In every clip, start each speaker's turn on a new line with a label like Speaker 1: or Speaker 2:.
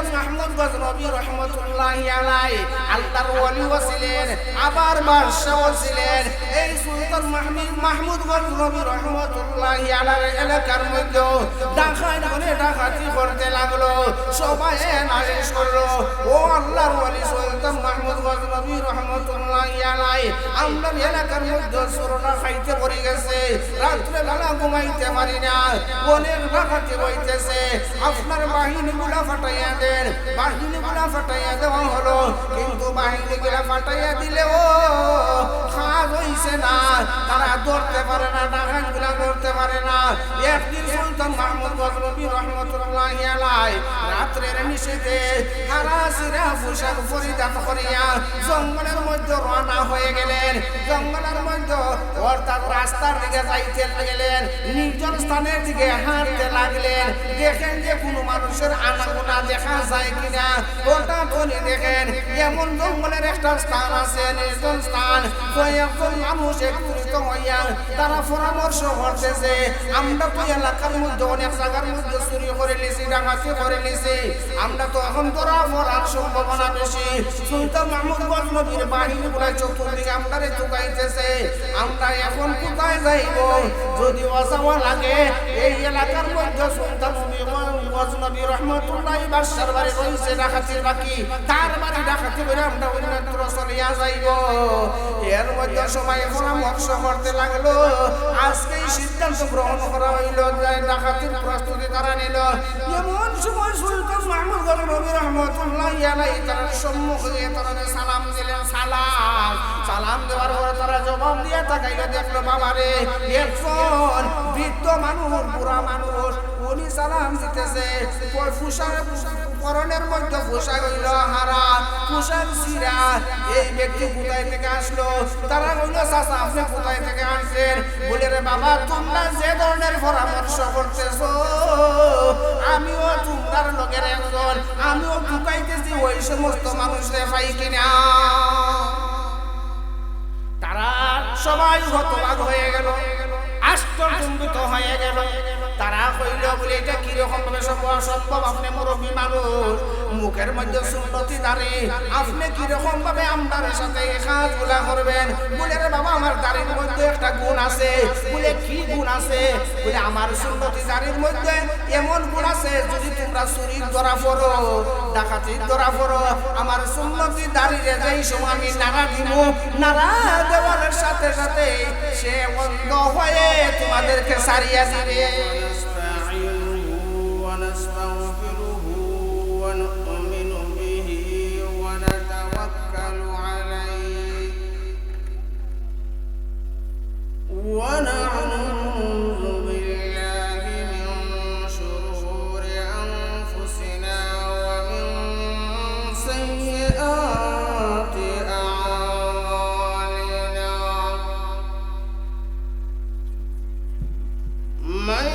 Speaker 1: সুলতান মাহমুদ গজনবী রহমতুল্লাহি আলাইহি আল্লাহর ওলিও ছিলেন, আবার বাদশাও ছিলেন। এই সুলতান মাহমুদ গজনবী রহমতুল্লাহি আলাইহির এলাকার মধ্যে ডাকাত বলে ডাকাতি করতে লাগলো। সবাই নালিশ করলো, ও আল্লাহর ওলি সুলতান মাহমুদ গজনবী রহমতুল্লাহি আলাইহি আমরার এলাকার মধ্যে চোররা খাইতে পড়ে গেছে, রাত্রে বেলা ঘুমাইতে পারি না, অনেক ডাকাতি হইতেছে, আপনার বাহিনীগুলা ফাটাইয়া দেন। বাহিনীগুলা ফাটাইয়া দেওয়া হলো, কিন্তু বাহিনীগুলা ফাটাইয়া দিলেও কাজ হইছে না, তারা ধরতে পারে না, ডাকাতগুলা ধরতে পারে না। একদিন সুলতান মাহমুদ গজনবী রহমতুল্লাহি আলাইহি রাত্রের নিশীথে হারাসিরা পোশাক পরিধান করিয়া জঙ্গলের মধ্যে রওনা হয়ে গেলেন। জঙ্গলের মধ্যে অর্থাৎ রাস্তার দিকে যাইতে গেলেন, নির্জন স্থানের দিকে হাঁটতে লাগলেন। দেখেন যে কোনো মানুষের আনাগোনা দেখা যায় কিনা। হঠাৎ উনি দেখেন এমন জঙ্গলের একটা স্থান আছে, নির্জন স্থান। কয়েকজন মানুষ একত্রিত হইয়া তারা পরামর্শ করতেছে, আমরা তো এলাকার মধ্যে অনেক জায়গার মধ্যে চুরি করে নিছি, ডাকাতি করে নিছি, আমরা তো এখন ধরা পড়ার সম্ভাবনা বেশি। সুলতান মাহমুদ গজনবীর বাহিনীগুলা চতুর্দিকে আমরারে চুকাইতেছে, আমরা এখন কোথায় যাইব? যদি অজাওয়া লাগে এই এলাকার মধ্যে সুলতান গজনবী রহমতুল্লাহি বাদশার বাড়ি রয়েছে ডাকাতির বাকি, তার বাড়ি ডাকাতি করে আমরা অন্যত্র চলিয়া যাইব। এর মধ্যে সবাই পরামর্শ করতে লাগলো, আজকেই সিদ্ধান্ত গ্রহণ করা হইল, ডাকাতির প্রস্তুতি তারা নিল। এমন সময় সুলতান মাহমুদ গজনবী রহমতুল্লাহি আলাইহি তার সম্মুখে তারা সালাম দিলেন। সালাম দেওয়ার পরে তারা জবাব দিয়ে তাকাইলো, দেখলো বাবারে একজন বৃদ্ধ মানুষ, বুড়া মানুষ, উনি সালাম দিতেছে। পরনের মধ্যে পোশাক হইল হারা, পোশাক ছিঁড়া। এই ব্যক্তি কোথায় থেকে আসলো? তারা হইল, চাচা আপনি কোথায় থেকে আসছেন? বলে রে বাবা, তোমরা যে ধরনের পরামর্শ করতেছো আমিও তোমরার লোকের একজন, আমিও ঢুকাইতেছি ওই সমস্ত মানুষের পাই কিনা। তারা সবাই হতবাক হয়ে গেল, আশ্চর্যজনিত হয়ে গেল। তারা কইল, বলে এটা কিরকম ভাবে সম্ভব? আপনি মুরব্বী মানুষ, মুখের মধ্যে সুন্নতি দাড়ি, আপনি কিরকম ভাবে আমার সাথে এই কাজগুলা করবেন? বলে রে বাবা, আমার দাড়ির মধ্যে একটা গুণ আছে। বলে কি গুণ আছে? বলে আমার সুন্নতি দাড়ির মধ্যে এমন গুণ আছে, যদি তোমরা চুরির ধরা পড়ো, ডাকাতির ধরা পড়ো, আমার সুন্নতি দাড়িরে যেই সময় আমি নাড়া দিব, নাড়া দেওয়ার সাথে সাথে সে অন্ধ হয়ে তোমাদেরকে সারিয়া দিবে।
Speaker 2: ونعوذ بالله من شرور أنفسنا ومن سيئات أعمالنا من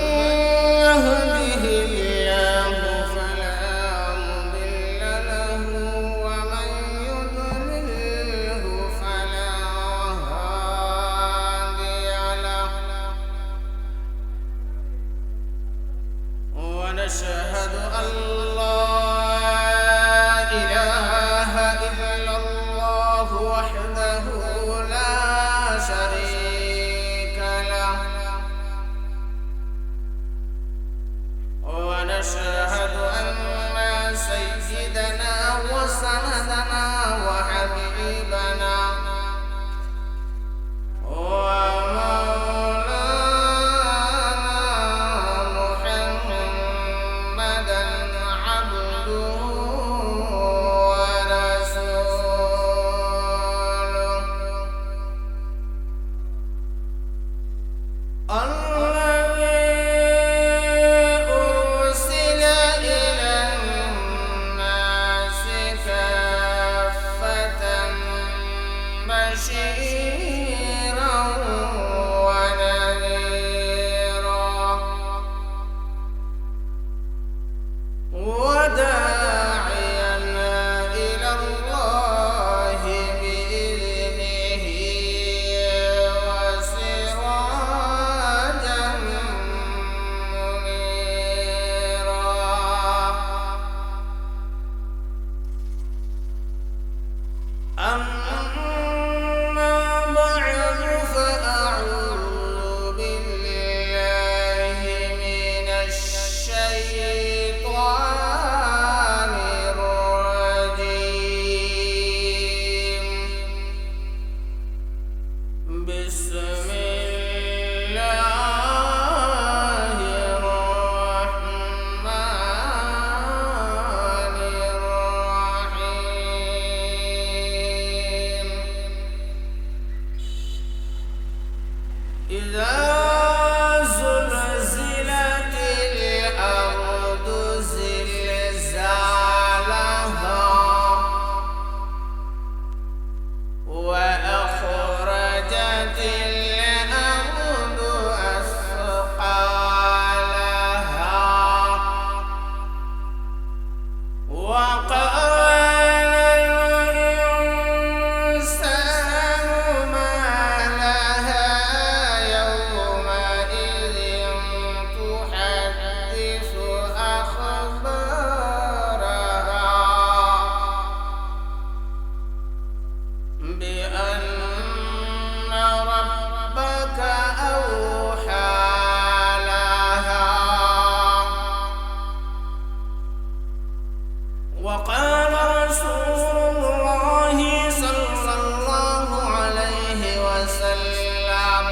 Speaker 2: وقال رسول الله صلى الله عليه وسلم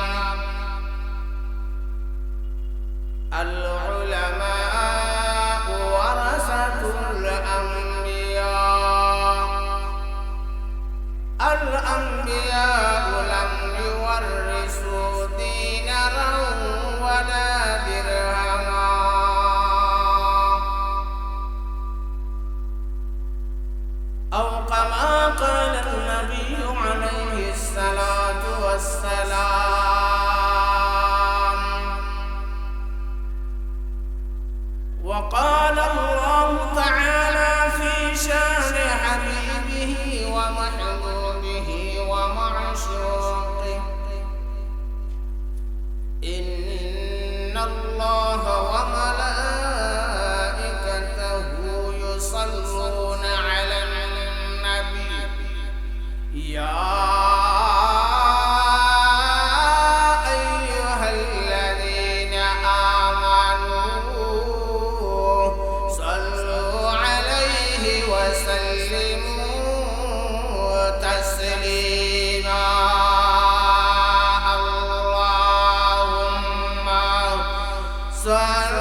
Speaker 2: العلماء ورثة الأنبياء الأنبياء لم يورثوا دينارا ولا درهما أو كما قال النبي عليه الصلاة والسلام وقال الله تعالى في شان حبيبه ومحبوبه ومعشوقه إن الله وملائكته يصلون على النبي يا أيها الذين آمنوا صلوا عليه وسلموا تسليما اللهم صل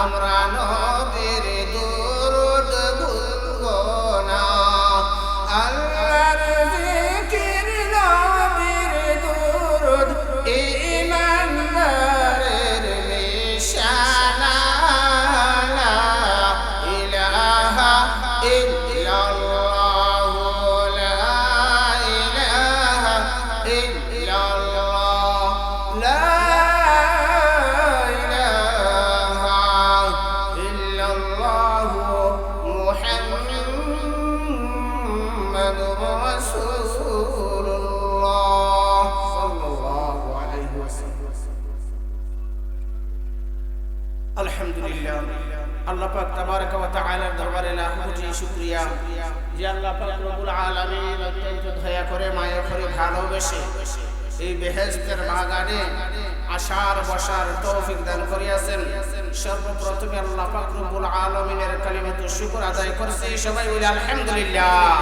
Speaker 2: আমরা নবীর দুরূদ ভুলবো না আল্লাহর জিকির নবীর দুরূদ ঈমানদারের নিশানা লা ইলাহা ইল্লাল্লাহ লা ইলাহা ইল্লাল্লাহ লা আলহামদুলিল্লাহ আল্লাহ পাক তাবারাক ওয়া তাআলার দরবারে লাখ কোটি শুকরিয়া যে আল্লাহ পাক রব্বুল আলামিন অত্যন্ত দয়া করে মায়া করে ভালোবেসে এই বেহেশতের বাগানে আসার বসার তৌফিক দান করিয়াছেন। সর্বপ্রথমে আল্লাহ পাক রব্বুল আলামিনের কালিমাতুর শুকর আদায় করছি। সবাই বলি আলহামদুলিল্লাহ।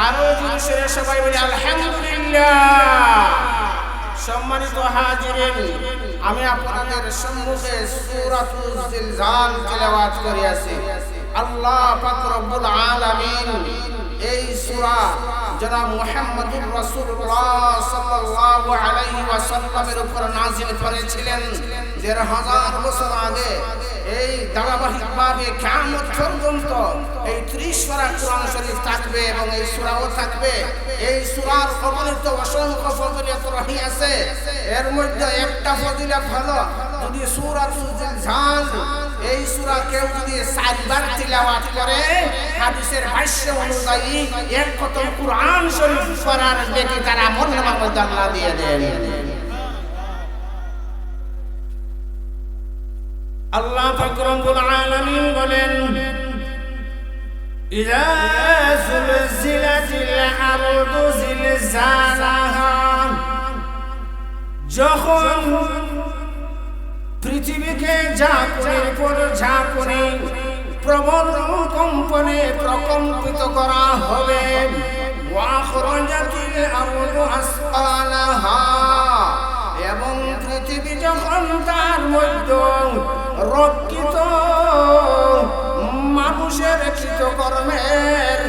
Speaker 2: আরো জোরে সবাই বলি আলহামদুলিল্লাহ। সম্মানিত হাজিরিন, আমি আপনাদের সম্মুখে সূরাতুল জিলজাল তেলাওয়াত করিয়াছি। আল্লাহ পাক রব্বুল আলামিন এই সূরা যারা মুহাম্মদুর রাসূলুল্লাহ সাল্লাল্লাহু আলাইহি ওয়াসাল্লামের উপর নাযিল করেছিলেন ১৫০০ বছর আগে, এই ধারাবাহিকভাবে কিয়ামত পর্যন্ত এই ৩০ পারা কোরআন শরীফ থাকবে এবং এই সূরাও থাকবে। এই সূরার অগণিত অসংখ্য ফজিলত রহিয়াছে। এর মধ্যে একটা ফজিলত হলো যদি সূরাতুল জিলজাল এই সূরা কেউ যদি 4 বার তিলাওয়াত করে হাদিসের ভাষ্য অনুযায়ী এক খতম কুরআন শরীফ পড়ার নেকি তার আমলনামার মধ্যে আল্লাহ দিয়ে দেন।
Speaker 1: আল্লাহ পাক রব্বুল আলামিন বলেন ইযা যুলজিলাতিল আরদু জিলজালাহা, যখন পৃথিবীকে ঝাঁকুনির পর ঝাঁকুনি প্রবল কম্পনে প্রকম্পিত করা হবে। ওয়া আখরাজাতিল আরদু আসকালাহা, এবং পৃথিবী যখন তার মধ্যে রক্ষিত মানুষের কৃতকর্মের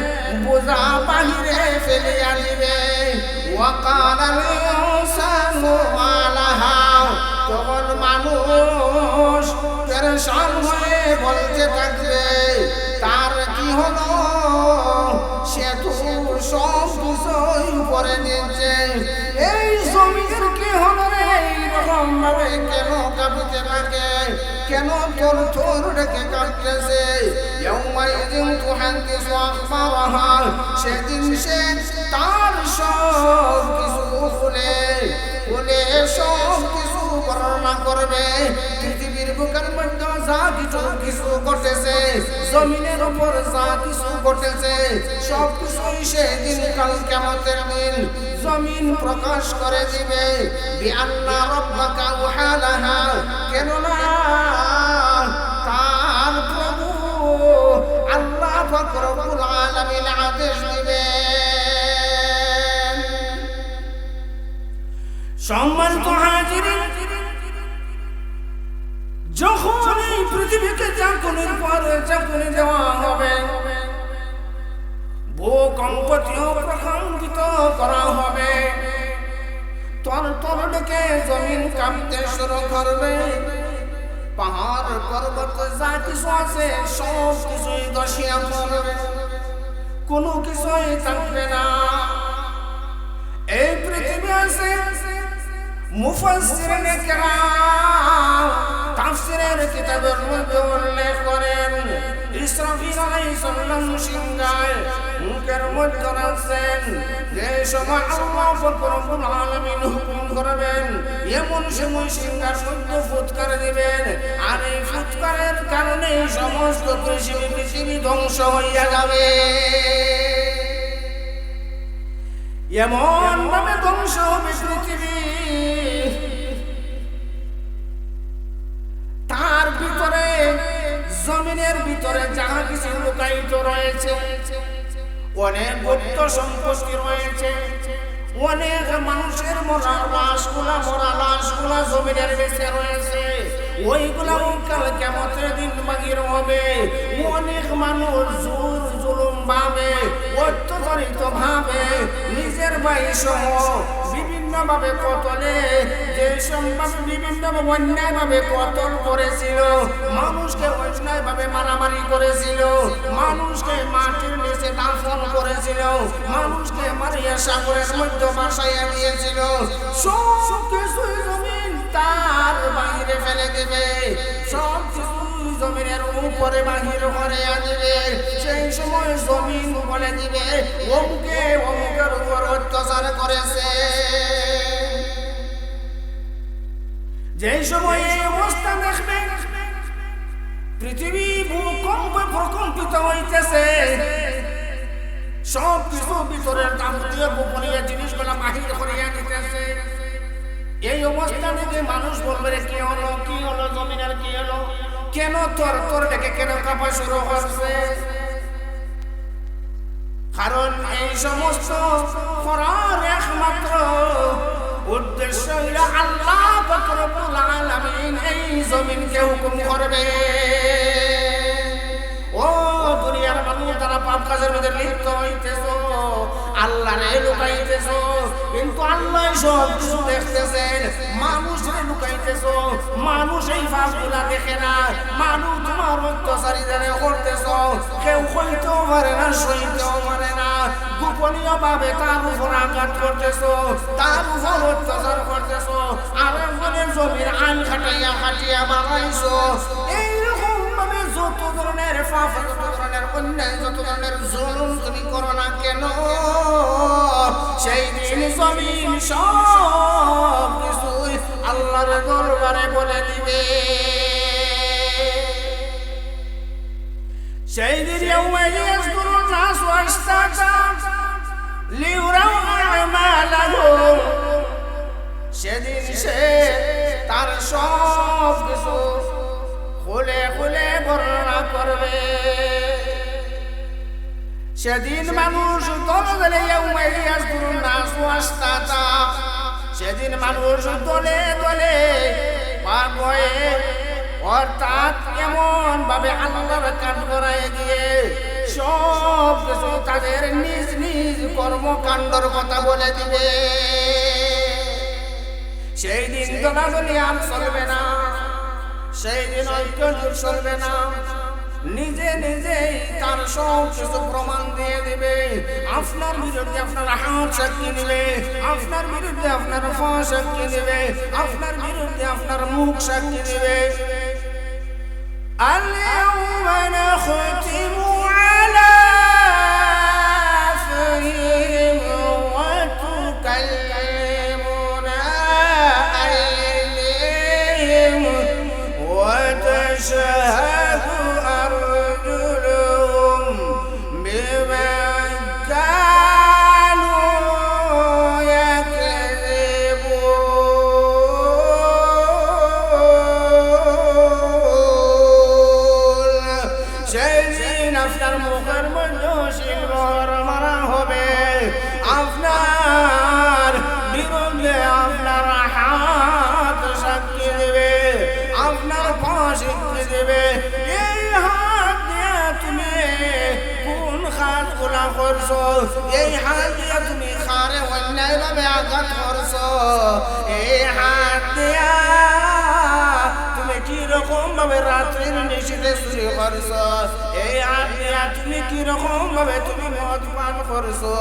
Speaker 1: বোঝা বাহিরে ফেলিয়া দিবে। ওয়াকালাল ইনসানু মা লাহা, তখন মানুষ পেরেশান হয়ে বলতে থাকবে তার কি হলো, সে তো সব কিছুই উপরে নিয়েছে, এই জমির কি হলো রে, এইরকম ভাবে কেন কাঁপিতে থাকে, কেন তোর তোর ডেকে কাঁপতেছে। ইয়াউমাইযিন তুহাদ্দিসু আখবারাহা, সেদিন সে তার সব কিছু খুলে সব কিছু বর্ণনা করবে। পৃথিবীর বুকের মধ্যে যা কিছু ঘটেছে, জমিনের উপর যা কিছু ঘটেছে, সব কিছুই সেদিন কাল কিয়ামতের দিন জমিন প্রকাশ করে দিবে। বিআন্না রাব্বাকা ওয়াহালাহা, কেননা তার প্রভু আল্লাহ পাক রব্বুল আলামিন আদেশ দিবেন। সম্মানিত হাজিরিন, যখন এই পৃথিবীকে ঝাঁকুনির পর ঝাঁকুনি দেওয়া হবে, ভূকম্পটিও প্রকম্পিত করা হবে, তর ডেকে জমিন কাঁপতে শুরু করবে, পাহাড় পর্বত যা কিছু আছে সব কিছুই ধসিয়া পড়বে, কোনো কিছুই থাকবে না। এই পৃথিবী আছে মুফাসসিরিনে কেরাম তাফসীরের কিতাবের মধ্যে উল্লেখ করেন, ইসরাফিল আলাইহিস সালাম সিংহায় মুখের মধ্যে রাখছেন, যে সময় আল্লাহ রব্বুল আলামিন হুকুম করবেন এমন সময় সিংহার মধ্যে ফুৎকার দিবেন, আর এই ফুৎকারের কারণে সমস্ত পৃথিবী ধ্বংস হইয়া যাবে। এমন ভাবে ধ্বংস হবে পৃথিবী, তার ভিতরে জমিনের ভিতরে যাহা কিছু লুকায়িত রয়েছে, অনেক গুপ্ত সম্পত্তি রয়েছে, অনেক মানুষের মরা লাশগুলা জমিনের নিচে রয়েছে, ওইগুলাও কাল কিয়ামতের দিন বাহির হবে। অনেক মানুষ জুলুম ভাবে, অত্যাচারিত ভাবে নিজের ভাই সহ বিভিন্ন ভাবে কতলে, যে সম্ভাবে বিভিন্ন অন্যায় ভাবে কতল করেছিল, মানুষকে অন্যায় ভাবে মারামারি করেছিল, মানুষকে মাটির নিচে দাফন করেছিল, মানুষকে মারিয়া সাগরের মধ্যে ভাসাইয়া দিয়েছিল, সব কিছুই জমিন তার বাহিরে ফেলে দেবে, সব কিছু জমিনের উপরে বাহির করে আনবে। সেই সময় জমিন বলে দিবে অমুকের উপর অত্যাচার করেছে। যেই সময় এই অবস্থা দেখবে পৃথিবী ভূকম্পে প্রকম্পিত হইতেছে, সব কিছু ভিতরের যাবতীয় গোপনীয় জিনিসগুলা বাহির করিয়া দিতেছে, এই অবস্থা থেকে মানুষ বলবে কি হলো জমিনের কি হলো, কেন তোর ডেকে কেন কাঁপা শুরু করছে? কারণ এই সমস্ত করার একমাত্র উদ্দেশ্য হলো আল্লাহ পাক রব্বুল আলামিন এই জমিনকে হুকুম করবে। ও দুনিয়ার মানুষ, তারা পাপ কাজের মধ্যে লিপ্ত হইতেছো, আল্লাহরে লুকাইতেছো, কিন্তু আল্লাহ সব কিছু দেখতেছেন। মানুষের লুকাইতেছ, মানুষ এই ফাঁসগুলা দেখে না। মানুষ তোমার অত্যাচারীদের করতেছ, কেউ কইতেও পারে না, সইতেও পারে না। গোপনীয় ভাবে তার উপর আঘাত করতেছ, তার উপর অত্যাচার করতেছ, আর একজনের জমির আইন খাটাইয়া খাটিয়া বানাইছ। এইরকম ভাবে যত ধরনের পাপ, যত ধরনের অন্যায়, যত ধরনের জুলুম তুমি করো না কেন, সেই দিন জমিন সব কিছুই আল্লাহর দরবারে বলে দিবে। সেই দিন ইয়াজকুরুন নাস ওয়াশতাতা লিউরাউ আমালাহুম, সেদিন সে তার সব কিছু খুলে খুলে বর্ণনা করবে। সেদিন মানুষ দলে ইয়াজকুরুন নাস ওয়াশতাতা, সেদিন মানুষ দলে দলে ভাগ হয়ে, অর্থাৎ এমন ভাবে আল্লাহর কাজ করায় গিয়ে সব কিছু তাদের নিজ নিজ কর্মকাণ্ডর কথা বলে দিবে। সেই দিন দলাদলি আর চলবে না, সেই দিন ঐক্যজোট চলবে না। নিজে নিজেই তার সব কিছু প্রমাণ দিয়ে দিবে। আপনার বিরুদ্ধে আপনার হাত সাক্ষী দিবে, আপনার বিরুদ্ধে আপনার পা সাক্ষী দিবে, আপনার বিরুদ্ধে আপনার মুখ সাক্ষী দিবে। اليوم نختم على أفواههم وتكلمنا أيديهم وتشهد أرجلهم بما كانوا يكذبون। সেদিন আপনার মুখের মধ্যে সিলমোহর মারা হবে, আপনার বিরুদ্ধে আপনার হাত সাক্ষী দেবে, আপনার পা সাক্ষী দেবে। এই হাত দিয়ে তুমি কোন কাজগুলা করছো, এই হাত দিয়ে তুমি কারে অন্যায় ভাবে আঘাত করছো, এই হাত দিয়া তুমি কিরকম ভাবে রাত্রির নিশীথে চুরি করছো, এই হাত দিয়া তুমি কিরকম ভাবে তুমি মদ পান করছো,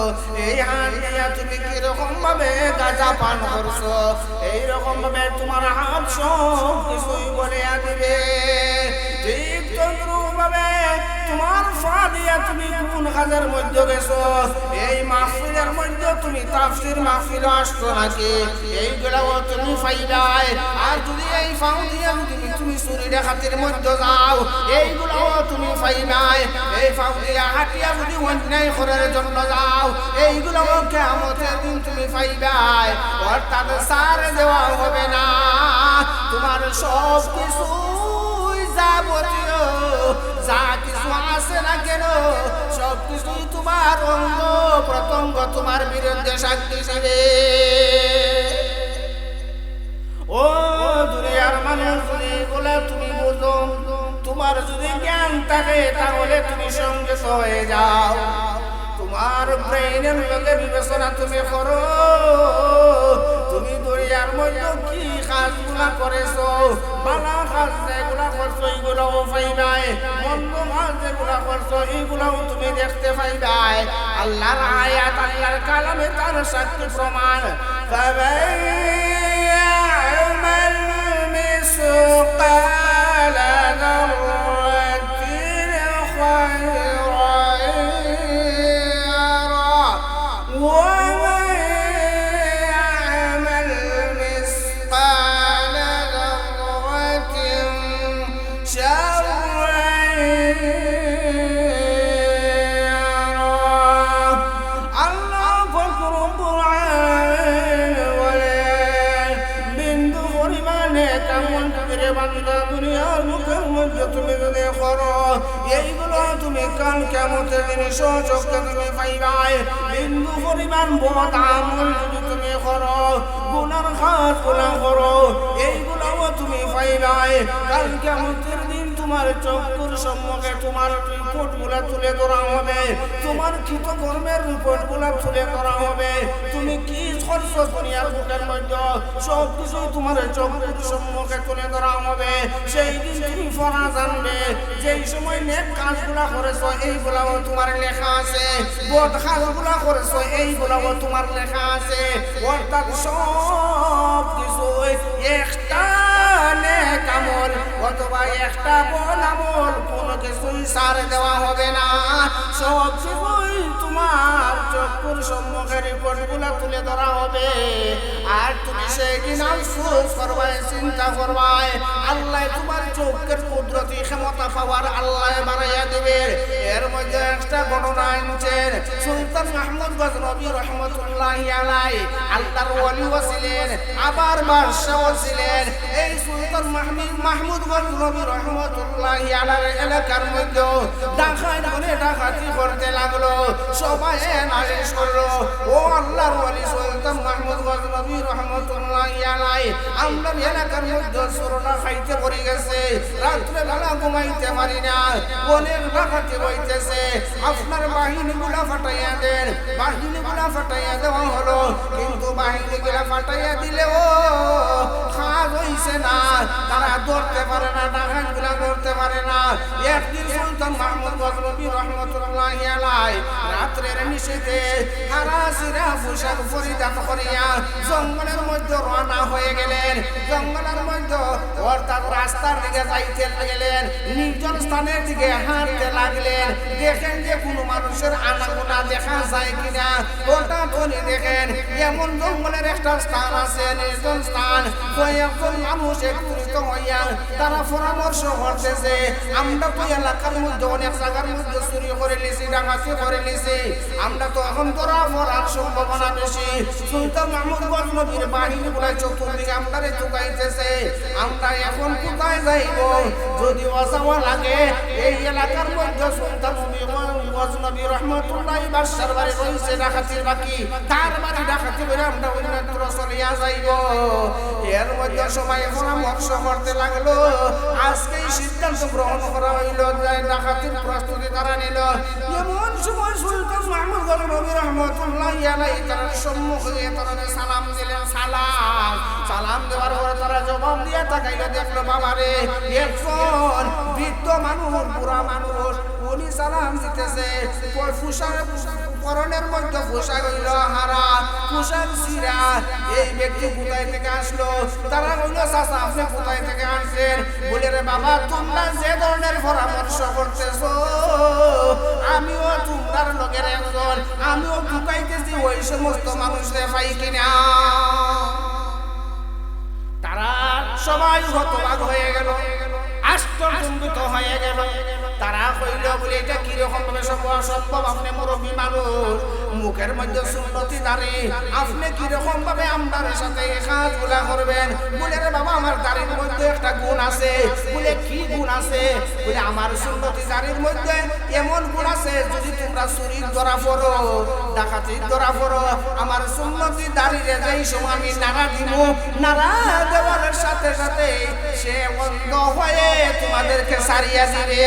Speaker 1: এই হাত দিয়া তুমি কিরকম ভাবে গাঁজা পান করছো, এইরকম ভাবে তোমার হাত সব কিছুই বলে দিবে। ঠিক তদ্রুপ ভাবে তোমার পা দিয়া তুমি কোন কাজের মধ্যে গেছো, এই মাহফিলের মধ্যে তুমি তাফসীর মাহফিল আসছো নাকি, এইগুলাও তুমি পাইবাই। আর যদি এই পাও দিয়া তুমি চুরি ডাকাতির মধ্যে যাও, এইগুলাও তুমি পাইবাই। এই পাও দিয়া হাটিয়া যদি অন্যায় করার জন্য যাও, এইগুলাও কিয়ামতের দিন তুমি পাইবাই। অর্থাৎ সার দেওয়া হবে না, তোমার সব কিছু যাবতীয় যা কিছু আছে না কেন, সব কিছুই তোমার অঙ্গ প্রত্যঙ্গ তোমার বিরুদ্ধে সাক্ষী দেবে। ও দুনিয়ার মানুষ, যদি এগুলা তুমি বুঝো, তোমার যদি জ্ঞান থাকে, তাহলে তুমি সঙ্গত হয়ে যাও। তোমার ব্রেইনের লগে বিবেচনা তুমি করো, তুমি দুনিয়ার মধ্যে কি কাজগুলা করেছো, ভালো কাজ যেগুলা করছো এইগুলাও পাইবাই, মন্দ কাজ যেগুলা করছো এইগুলাও তুমি দেখতে পাইবাই। আল্লাহর আয়াত, আল্লাহর কালামে তার সাক্ষী প্রমাণ। فَمَن مثقال ذرة خيرا يره ومن يعمل مثقال ذرة شرا يره। আল্লাহ পাক রব্বুল আলামিন বিন্দু পরিমাণে কেমন করে বান্দা দুনিয়ার মুখের মধ্যে তুমি যদি করো, এইগুলো তুমি কাল কিয়ামতের দিনে সচক্ষে তুমি পাইবাই। বিন্দু পরিমাণ বদ আমল যদি তুমি করো, গুনার কাজগুলো করো, এইগুলোও তুমি পাইবাই। কাল কিয়ামতের দিন তোমার চক্ষুর সম্মুখে তোমার রিপোর্টগুলো তুলে ধরা হবে, তোমার কৃতকর্মের রিপোর্টগুলো তুলে ধরা হবে, তুমি কি করছ দুনিয়ার বুকের মধ্যে সব কিছু তোমার চক্ষুর সম্মুখে তুলে ধরা হবে। সেই দিন তুমি ফরা জানবে, যেই সময় নেক কাজগুলা করেছো এইগুলাও তোমার লেখা আছে, বদ কাজগুলা করেছো এইগুলাও তোমার লেখা আছে। অর্থাৎ সব কিছু একটা নেক আমল অথবা একটা বদ আমল কোনো কিছুই ছাড় দেওয়া হবে না, সব কিছুই তোমার চক্ষুর সম্মুখে রিপোর্টগুলা তুলে ধরা হবে। আর তুমি সেই দিন আফসোস করবাই, চিন্তা করবাই, আল্লাহ তোমার চোখের কুদরতি ক্ষমতা পাওয়ার আল্লাহ বাড়াইয়া দেবে। এর মধ্যে একটা ঘটনা আনছেন সুলতান মাহমুদ গজনবী রহমতুল্লাহি আলাইহি, আল্লাহর ওলিও ছিলেন আবার বাদশাও ছিলেন। এই সুলতান মাহমুদ গজনবী রহমতুল্লাহি আলাইহির এলাকার মধ্যে ডাকাত বলে ডাকাতি করতে লাগলো। সবাই নালিশ করলো, ও আল্লাহর ওলি সুলতান মাহমুদ গজনবী রহমতুল্লাহি আলাইহি, আমরা এলাকার মধ্যে চোরটা খাইতে পড়ে গেছে, রাত্রে বেলা ঘুমাইতে পারি না, অনেক ডাকাতি হইতেছে, আপনার বাহিনীগুলা ফাটাইয়া দেন। বাহিনীগুলা ফাটাইয়া দেওয়া হলো, কিন্তু বাহিনীগুলা ফাটাইয়া দিলেও কাজ হইছে না, তারা ধরতে পারে না, ডাকাতগুলা ধরতে পারে না। একদিন সুলতান মাহমুদ গজনবী রহমতুল্লাহি আলাইহি রাত্রের নিশীথে হারাসিরা পোশাক পরিধান করিয়া জঙ্গলের মধ্যে রওনা হয়ে গেলেন। জঙ্গলের মধ্যে অর্থাৎ রাস্তার দিকে যাইতে গেলেন, নির্জন স্থানের দিকে হাঁটতে লাগলেন। দেখেন যে কোনো মানুষের আনাগোনা দেখা যায় কিনা। হঠাৎ উনি দেখেন এমন জঙ্গলের একটা স্থান আছে, নির্জন স্থান, কয়েকজন মানুষ একত্রিত হইয়া তারা পরামর্শ করতেছে, আমরা তো এলাকার মধ্যে অনেক জায়গার মধ্যে চুরি করে নিছি, ডাকাতি করে নিছি, আমরা তো এখন ধরা পড়ার সম্ভাবনা বেশি। সুলতান মাহমুদ গজনবীর বাহিনীগুলা চতুর্দিকে আমাদের ঢুকাইতেছে, আমরা এখন কোথায় যাইব? যদি অজাওয়া লাগে এই এলাকার মধ্যে সুলতান গজনবী রহমতুল্লাহি বাদশার বাড়ি রয়েছে ডাকাতির বাকি, তার বাড়ি ডাকাতি করে আমরা অন্যত্র চলিয়া যাইব। এর মধ্যে সবাই পরামর্শ করতে লাগলো, আজকেই সিদ্ধান্ত গ্রহণ করা হইল, ডাকাতির প্রস্তুতি তারা নিল। এমন সময় সুলতান মাহমুদ গজনবী রহমতুল্লাহি আলাইহি তার সম্মুখে তারা সালাম দিলেন। সালাম দেওয়ার পরে তারা জবাব দিয়ে তাকাইলো, দেখলো বাবারে একজন বৃদ্ধ মানুষ, বুড়া মানুষ, উনি সালাম দিতেছে। পোশাক পরনের মধ্যে পোশাক হইল হারা, পোশাক ছিঁড়া। এই ব্যক্তি কোথায় থেকে আসলো? তারা হইল, চাচা আপনি কোথায় থেকে আসছেন? বলে রে বাবা, তোমরা যে ধরনের পরামর্শ করতেছ আমিও তোমরার লোকের একজন, আমিও ঢুকাইতেছি ওই সমস্ত মানুষদের পাই কিনা। তারা সবাই হতবাক হয়ে গেল, আশ্চর্যজনিত হয়ে গেল। তারা কইল, বলে এটা কিরকম ভাবে সম্ভব? আপনি মুরব্বী মানুষ, মুখের মধ্যে সুন্নতি দাড়ি, আপনি কিরকম ভাবে আমার সাথে এই কাজগুলা করবেন? বলে রে বাবা, আমার দাড়ির মধ্যে একটা গুণ আছে। বলে কি গুণ আছে? বলে আমার সুন্নতি দাড়ির মধ্যে এমন গুণ আছে, যদি তোমরা চুরির ধরা পড়ো, ডাকাতির ধরা পড়ো, আমার সুন্নতি দাড়িরে যেই সময় আমি নাড়া দিব, নাড়া দেওয়ার সাথে সাথে সে অন্ধ হয়ে তোমাদেরকে সারিয়া দিবে।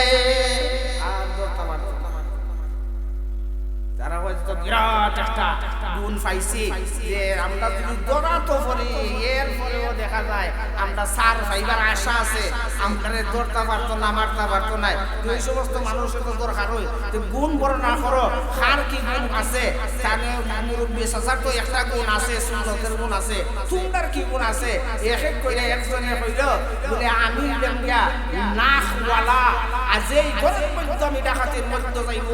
Speaker 1: তারা হয়তো বিরাট একটা গুণ পাইছি যে আমরা যদি দৌড়াতো পড়ি, এর পরেও দেখা যায় আমরা সার পাইবার আশা আছে, আমরা দৌড়তে পারতো না, মারতে পারতো না। এই সমস্ত মানুষের তো দরকার হয়, গুণ বর্ণনা করো, কার কি গুণ আছে। তাহলে মুরব্বী চাচার তো একটা গুণ আছে, সুন্নতের গুণ আছে, তোমার কি গুণ আছে? এক এক কইলে একজনে কইল, বলে আমি নাখওয়ালা, আজ এই ঘরের মধ্যে আমি ডাকাতির মধ্যে যাইব,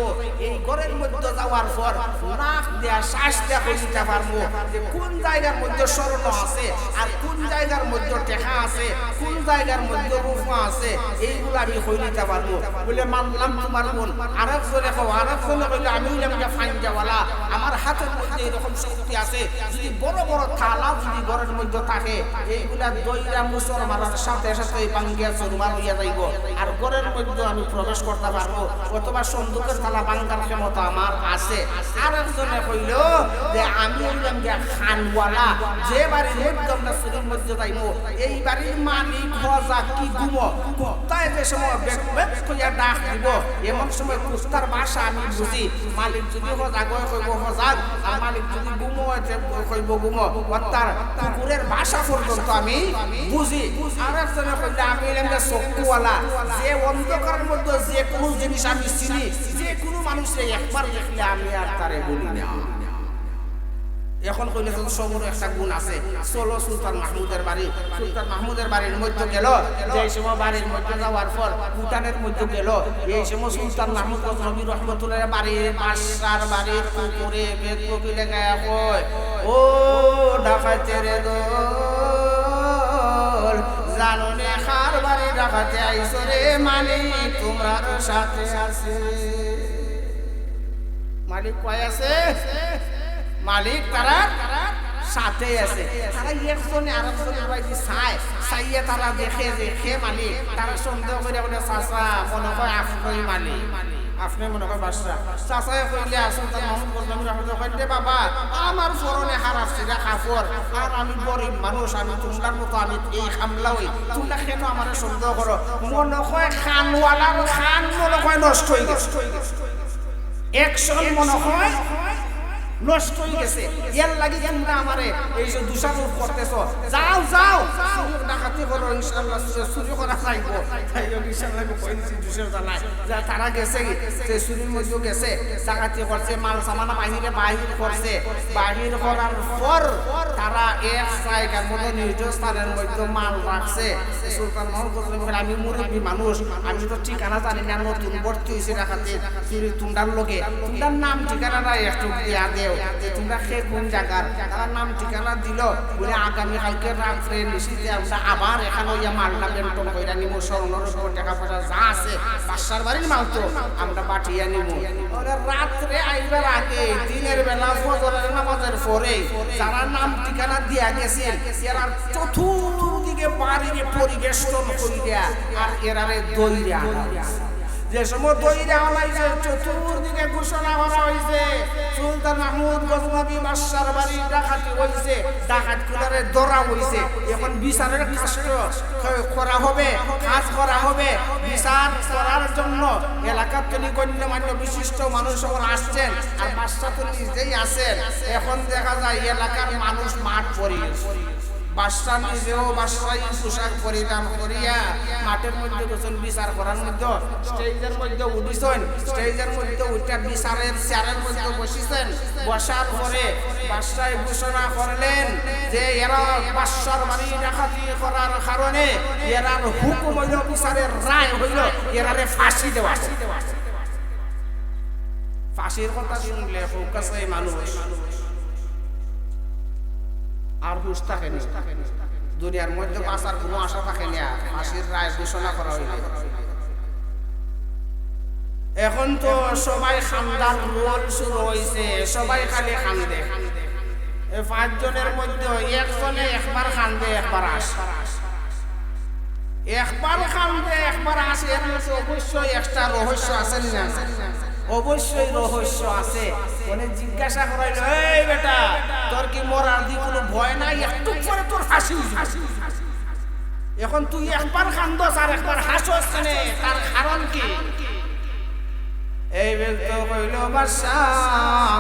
Speaker 1: এই ঘরের মধ্যে যাওয়ার পর নাক দেয়া শ্বাস দেয়া কইতে পারবো যে কোন জায়গার মধ্যে স্বর্ণ আছে আর কোন জায়গার মধ্যে টেকা আছে, কোন জায়গার মধ্যে রূপা আছে, এইগুলো আমি কইতে পারবো। বলে মানলাম তোমার গুণ। আরেকজনে কইল, আমি হইলাম একটা ফাইনজাওয়ালা, আমার হাতের মধ্যে এরকম শক্তি আছে, যদি বড় বড় থালা যদি ঘরের মধ্যে থাকে, এইগুলা দইরা মুসর মারার সাথে সাথে ভাঙ্গিয়া চুরমার হইয়া যাইব, আর ঘরের মধ্যে আমি প্রবেশ করতে পারবো, অথবা সন্দুকের থালা ভাঙ্গার ক্ষমতা আমার আছে। আর একজনে কইল, যে আমি হইলাম গিয়া খানওয়ালা, যে বাড়ির মধ্যে আমরা চুরির মধ্যে যাইবো এই বাড়ির মালিক হজা কি ঘুমো তাই যে সময় বেক কইয়া ডাক দিব এমন সময় কুস্তার ভাষা আমি বুঝি। মালিক যদি হজা গয় কইব হজাক, আর মালিক যদি ঘুমো কইব ঘুমো, অর্থাৎ কুকুরের ভাষা পর্যন্ত আমি বুঝি। আর একজনে কইলে আমি হইলাম গিয়া চক্ষুওয়ালা, যে অন্ধকারের মধ্যে যে কোনো জিনিস আমি চিনি, যে কোনো মানুষকে একবার দেখলে আমি আর তারে বলি না। এখন কইলে তো সবর একটা গুণ আছে। চলো সুলতান মাহমুদের বাড়ি। সুলতান মাহমুদের বাড়ির মধ্যে গেল, যে সময় বাড়ির মধ্যে যাওয়ার পর উঠানের মধ্যে গেল, এই সময় সুলতান মাহমুদ গজনবী রহমতুল্লাহ বাড়ির বাদশার বাড়ির পুকুরে বেদ কইলে গায়া কয়, ও ডাকাতের দল জাননে খার বাড়ি ডাকাতে আইছো রে মালিক তোমরা সাথে আছে। মালিক কয় আছে? মালিক তারা সাথে আছে। তারা একজনে আরেকজনের বাড়িতে চাইয়ে তারা দেখে যে খে মালিক, তারা সন্দেহ করে বলে চাচা মনে হয় আপনি মালিক, আপনি মনে হয় বাদশা। চাচাই কইলে সুলতান মাহমুদ গজনবী রহমতুল্লাহ কইলে বাবা আমার পরনে খারাপ ছিল কাপড়, আর আমি গরিব মানুষ, আমি তোমার মতো আমি এই খামলা হই, তোমরা কেন আমার সন্দেহ করো? মনে হয় খানওয়ালার খান মনে হয় নষ্ট হয়ে গেছে, একশন মনে হয় নষ্ট হয়ে গেছে। এর লাগি তোমরা আমারে এই যে দোষারোপ করতেছো। যাও যাও চুরি ডাকাতি করো, ইনশাআল্লাহ চুরি করা যাইবো। তাই ইনশাআল্লাহ কইছি দোষের জানাই যে তারা গেছে যে চুরির মধ্যে গেছে, ডাকাতি করছে, মাল সামান বাহির করছে। বাহির করার পর তারা এক জায়গার মধ্যে নির্দিষ্ট স্থানের মধ্যে মাল রাখছে। সুলতান মাহমুদ গজনবী বলে আমি মুরব্বী মানুষ, আমি তো ঠিকানা জানি না, নতুন ভর্তি হয়েছে ডাকাতি চুরি তোমরার লোকে, তোমরার নাম ঠিকানাটা একটু দিয়া দেও যে তোমরা সে কোন জায়গার। তারা নাম ঠিকানা দিল, বলে আগামীকালকে রাত্রে নিশিতে আমরা আবার এখানে ওই মালটা বেন্টন কইরা নিব, স্বর্ণর টাকা পয়সা যা আছে বাদশার বাড়ির মাল তো আমরা পাঠিয়ে নিব। রাত্রে আইবার আগে দিনের বেলা ফজরের নামাজের পরে যারা নাম ঠিকানা দিয়া গেছে এরা চতুর্দিকে বাড়িকে পরিবেষ্টন করিয়া আর এরারে দইরা যে সময় দইরা হলাইছে, চতুর্দিকে ঘোষণা করা হয়েছে সুলতান মাহমুদ গজনবী বাদশার বাড়ি ডাকাতি হয়েছে, ডাকাত কুলারে ধরা হয়েছে। এখন বিচারের কাজ করা হবে, কাজ করা হবে। বিচার করার জন্য এলাকার তিনি গণ্যমান্য বিশিষ্ট মানুষ আসছেন, আর বাদশা তো নিজেই আছেন। এখন দেখা যায় এলাকার মানুষ মাঠ পরিয়েছে, বাদশা নিজেও বাদশাহী পোশাক পরিধান করিয়া মাঠের মধ্যে গেছেন বিচার করার মধ্যে। স্টেজের মধ্যে উঠিছেন, স্টেজের মধ্যে উঠে বিচারের চেয়ারের মধ্যে বসিছেন। বসার পরে বাদশাহ ঘোষণা করলেন যে এরা বাদশার বাড়ি ডাকাতি করার কারণে এরার হুকুম হইল, বিচারের রায় হইল এরারে ফাঁসি দেওয়া। ফাঁসির কথা শুনলে ফোকাস এই মানুষ আর হুশ থাকে না, দুনিয়ার মধ্যে বাঁচার কোনো আশা থাকে না। ফাঁসির রায় ঘোষণা করা হইল। এখন তো সবাই খান্দার রোল শুরু হয়েছে, সবাই খালি খান্দে। এই পাঁচজনের মধ্যে একজনে একবার খান্দে একবার আসে, একবার খান্দে একবার আসে। এর মধ্যে অবশ্যই একটা রহস্য আছে না? অবশ্যই রহস্য আছে। মানে জিজ্ঞাসা করাইল, এই বেটা তোর কি মরার দি কোনো ভয় নাই? একটু পরে তোর হাসি। এখন তুই একবার কান্দস আর একবার হাসস কেনে, তার কারণ কি? এই ব্যক্তি কইল, বাদশাহ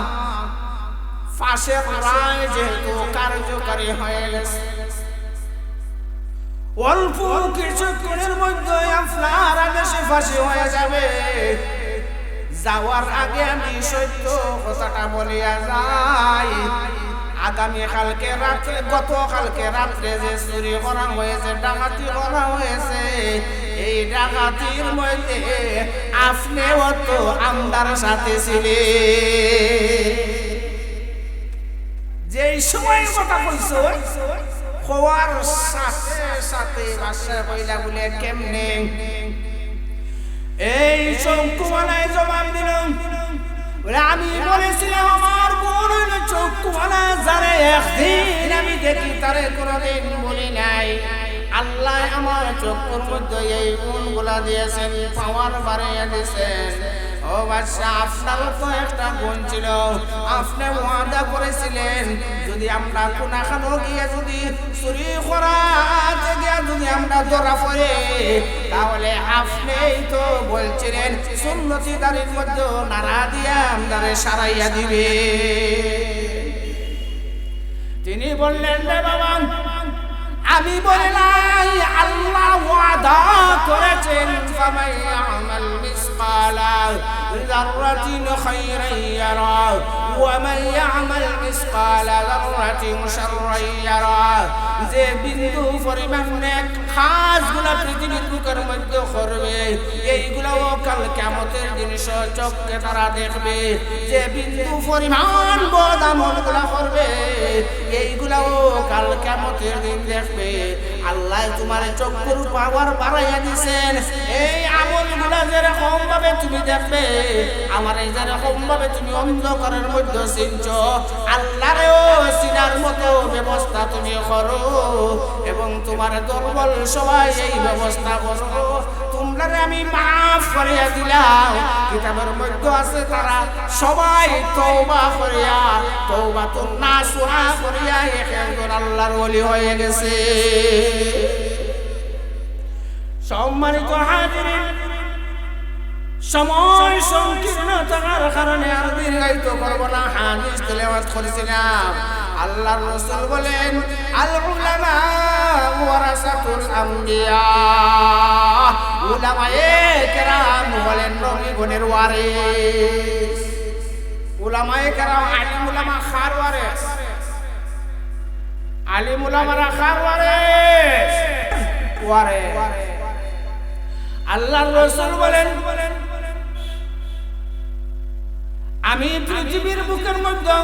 Speaker 1: ফাঁসের রায় যেহেতু কার্যকারী হয়ে গেছে, অল্প কিছুক্ষণের মধ্যে আপনার আদেশে ফাঁসি হয়ে যাবে। যাওয়ার আগে আমি সত্য কথাটা বলিয়া যাই, আগামীকালকে রাত্রে, গতকালকে রাত্রে যে চুরি করা হয়েছে, ডাকাতি করা হয়েছে, এই ডাকাতির মধ্যে আপনিও তো আমদার সাথে ছিলেন। যেই সময় কথা কইছ হওয়ার সাথে সাথে বাদশা কইলা বলে কেমনে? এই চক্ষুওয়ালায় জবাব দিল, আমি বলেছিলাম আমার বোন হইল চক্ষুওয়ালা, যারে একদিন আমি দেখি তারে কোনোদিন বলি নাই। আল্লাহ আমার চক্ষুর মধ্যে এই গুণগুলা দিয়েছেন, পাওয়ার বাড়িয়ে দিয়েছেন। ও ও বাদশাহ, আপনারও তো একটা বোন ছিল, আপনি ওয়াদা করেছিলেন যদি আমরা কোনাখানো গিয়ে যদি চুরি করাতে গিয়ে যদি আমরা ধরা পড়ে, তাহলে আপনিই তো বলছিলেন সুন্নতি দাড়ির মধ্যে নাড়া দিয়া আমাদের সারাইয়া দিবে। তিনি বললেন, রে বাবা, আমি বলি নাই, আল্লাহ ওয়াদা করেছেন ফামান ইয়ামাল মিসকালা যাররাতিন খায়রান ইয়ারা ওয়া মান ইয়ামাল মিসকালা যাররাতিন শাররান ইয়ারা। যে বিন্দু পরিমাণ নেক কাজগুলো পৃথিবীর বুকের মধ্যে করবে, এইগুলোও কাল কিয়ামতের দিন চোখে তারা দেখবে। যে বিন্দু পরিমাণ বদ আমলগুলো করবে, এইগুলোও কাল কিয়ামতের দিন দেখবে। আল্লাহ তোমার চক্ষুর পাওয়ার বাড়াইয়া দিয়েছেন। এই আমলগুলা যেরকম ভাবে তুমি দেখবে, আমার এই যেরকম ভাবে তুমি অন্ধকারের মধ্যে চিনছো, আল্লাহরেও চিনার মতো ব্যবস্থা তুমি করো, এবং তোমার দুর্বল সবাই এই ব্যবস্থা করো। তোমরা আমি মাফ করিয়া দিলাম। কিতাবের মধ্যে আছে তারা সবাই তওবা করিয়া, তওবাতুন নাসুহা করিয়া একজন আল্লাহর ওলি হয়ে গেছে। সম্মানিত হাজিরিন, সময় সংকীর্ণ থাকার কারণে আর দীর্ঘায়িত করব না, হাদিস তেলাওয়াত করেছিলাম। আল্লাহর রাসূল বলেন, আল উলামা ওয়ারাসাতুল আম্বিয়া। উলামায়ে কেরাম হলেন নবীগণের ওয়ারিস। উলামায়ে কেরাম আলিম উলামা খার ওয়ারিস, আলিম উলামারা খার ওয়ারিস। আল্লাহর রাসূল বলেন, আমি পৃথিবীর বুকের মধ্যে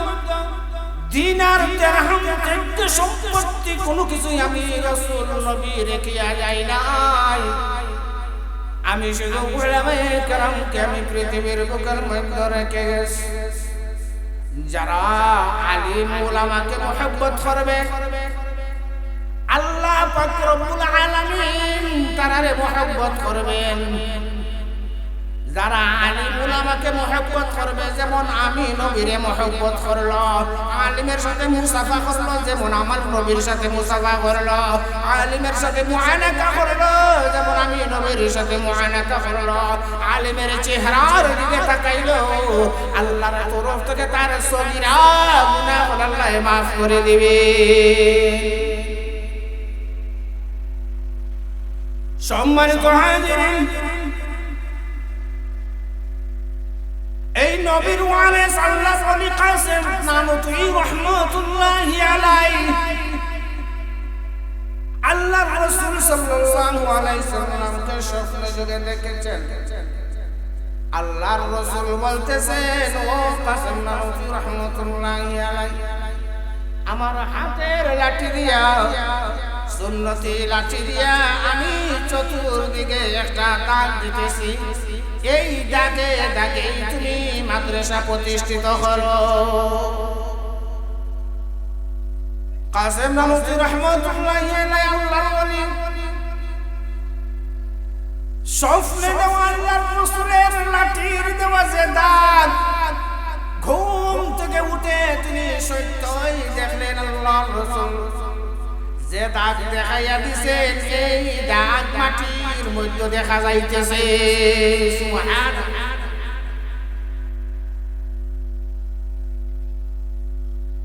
Speaker 1: দিনার দিরহাম থেকে সম্পত্তি কোনো কিছুই আমি রাসূল নবী রেখে যাই নাই। আমি শুধু উলামায়ে কেরামকে আমি পৃথিবীর বুকের মধ্যে রেখে গেছি। যারা আলিম উলামাকে মহব্বত করবে, আল্লাহ পাক রব্বুল আলামিন তারারে মহব্বত করবেন। যারা আলিম উলামাকে মহব্বত করবে, যেমন আমি নবীরে মহব্বত করলো, আলিমের সাথে মুসাফা করলো, যেমন আমার নবীর সাথে মুসাফা করলো, আলিমের সাথে মুআনাকা করলো, যেমন আমি নবীর সাথে মুআনাকা করলো, আলিমের চেহারার দিকে তাকাইলো, আল্লাহর তরফ থেকে তার সগীরা গুনাহ আল্লাহ মাফ করে দিবে। সম্মানিত হাজিরিন, এই নবীর ওয়ারিস আল্লাহ ওলি কাসেম নানুতুই রাহমাতুল্লাহি আলাইহি, আল্লাহর রাসূল সাল্লাল্লাহু আলাইহি সাল্লামকে স্বপ্নে যোগে দেখেছেন। আল্লাহর রাসূল বলতেছেন, ও কাসেম নানুতুই রাহমাতুল্লাহি আলাইহি, আমার হাতের লাঠি দিয়া, সুন্নতি লাঠি দিয়া আমি চতুর্দিকে একটা দাগ দিতেছি, এই দাগে দাগে তুমি মাদ্রাসা প্রতিষ্ঠিত করো। কাসেম নানুতুই রাহমাতুল্লাহি আলাইহি আল্লাহর ওলি, স্বপ্নে দেওয়া আল্লাহর রাসূলের লাঠির দেওয়া যে দাগ, ঘুম থেকে উঠে তিনি সত্যই দেখলেন আল্লাহর রাসূল যে দাগ দেখাইয়া দিছেন, এই দাগ মাটির মধ্যে দেখা যাইতেছে। সুবহানাল্লাহ।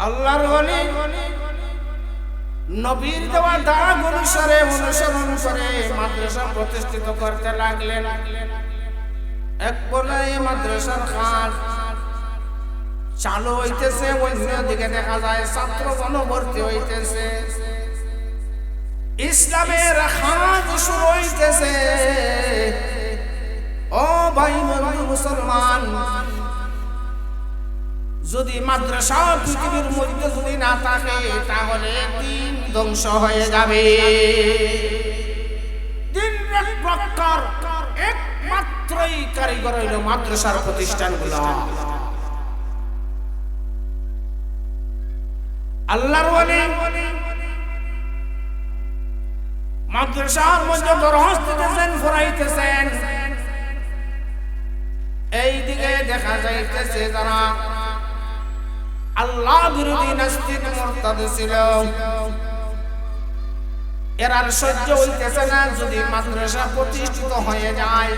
Speaker 1: আল্লাহর ওলি নবীর দেওয়া দাগ অনুসরণ করে মাদ্রাসা প্রতিষ্ঠিত করতে লাগলেন। এক পর্যায়ে মাদ্রাসার কাজ চালু হইতেছে, অন্যদিকে দেখা যায় ছাত্রগণ ভর্তি হইতেছে, ইসলামের কাজ শুরু হইতেছে। ও ভাই বন্ধু মুসলমান, যদি মাদ্রাসা পৃথিবীর মধ্যে যদি না থাকে, তাহলে দিন ধ্বংস হয়ে যাবে। দিন রক্ষার একমাত্রই কারিগর হইল মাদ্রাসার প্রতিষ্ঠানগুলো। আল্লাহর ওলি মাদ্রাসার মধ্যে দরস দিতেছেন, পড়াইতেছেন। এই দিকে দেখা যাইতেছে যারা আল্লাহ বিরোধী নাস্তিক মুরতাদ ছিল, এর আর সহ্য হইতেছে না। যদি মাদ্রাসা প্রতিষ্ঠিত হয়ে যায়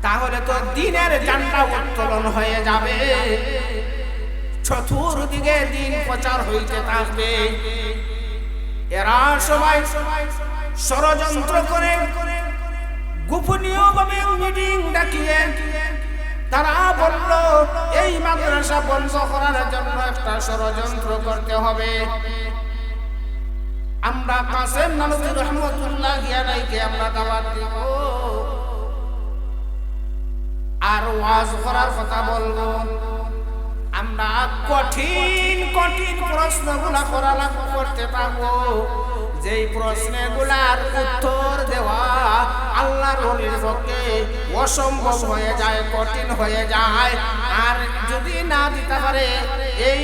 Speaker 1: তাহলে তো দিনের ঝান্ডা উত্তোলন হয়ে যাবে, চতুর্দিকে দিন প্রচার হইতে থাকবে। এরা সবাই ষড়যন্ত্র করে গোপনীয়ভাবে মিটিং ডাকিয়ে তারা বলল এই মাদ্রাসা বন্ধ করার জন্য একটা ষড়যন্ত্র করতে হবে। আমরা কাসেম নানভী রহমাতুল্লাহি আলাইহি আমরা দাওয়াত দেব আর ওয়াজ করার কথা বলবো। আমরা কঠিন কঠিন প্রশ্নগুলা করতে পারবো, যেই প্রশ্নগুলার উত্তর দেওয়া আল্লাহর ওলির পক্ষে অসম্ভব হয়ে যায়, কঠিন হয়ে যায়। আর যদি না দিতে পারে এই